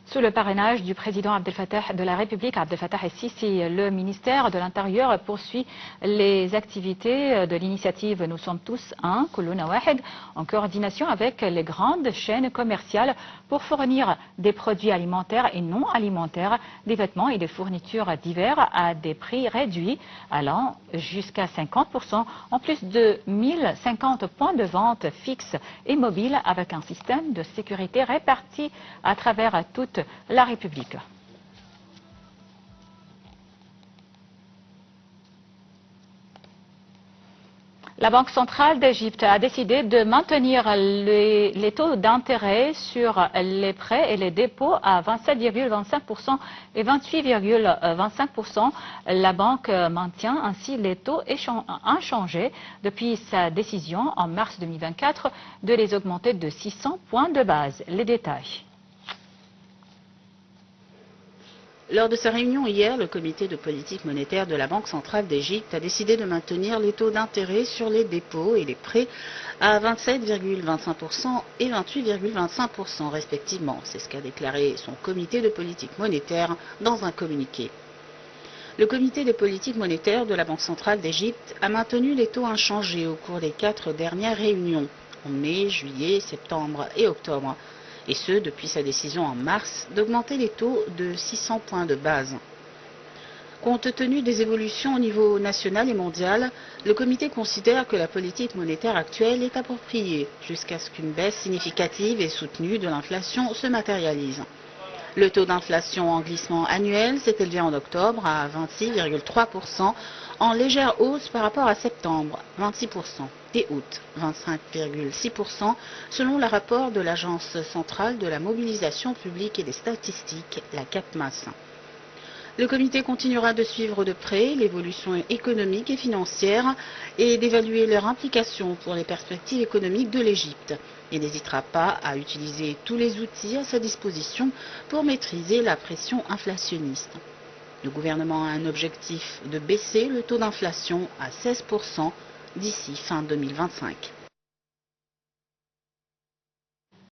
Sous le parrainage du président Abdel Fattah de la République, Abdel Fattah el-Sisi, le ministère de l'Intérieur poursuit les activités de l'initiative Nous sommes tous un, Kuluna Wahed, en coordination avec les grandes chaînes commerciales pour fournir des produits alimentaires et non alimentaires, des vêtements et des fournitures divers à des prix réduits allant jusqu'à 50%, en plus de 1050 points de vente fixes et mobiles avec un système de sécurité réparti à travers toute la République. La Banque centrale d'Égypte a décidé de maintenir les taux d'intérêt sur les prêts et les dépôts à 27,25% et 28,25%. La banque maintient ainsi les taux inchangés depuis sa décision en mars 2024 de les augmenter de 600 points de base. Les détails. Lors de sa réunion hier, le comité de politique monétaire de la Banque centrale d'Égypte a décidé de maintenir les taux d'intérêt sur les dépôts et les prêts à 27,25% et 28,25% respectivement. C'est ce qu'a déclaré son comité de politique monétaire dans un communiqué. Le comité de politique monétaire de la Banque centrale d'Égypte a maintenu les taux inchangés au cours des 4 dernières réunions, en mai, juillet, septembre et octobre. Et ce, depuis sa décision en mars d'augmenter les taux de 600 points de base. Compte tenu des évolutions au niveau national et mondial, le comité considère que la politique monétaire actuelle est appropriée jusqu'à ce qu'une baisse significative et soutenue de l'inflation se matérialise. Le taux d'inflation en glissement annuel s'est élevé en octobre à 26,3%, en légère hausse par rapport à septembre, 26%, et août, 25,6%, selon le rapport de l'Agence centrale de la mobilisation publique et des statistiques, la CAPMAS. Le comité continuera de suivre de près l'évolution économique et financière et d'évaluer leur implication pour les perspectives économiques de l'Égypte et n'hésitera pas à utiliser tous les outils à sa disposition pour maîtriser la pression inflationniste. Le gouvernement a un objectif de baisser le taux d'inflation à 16% d'ici fin 2025.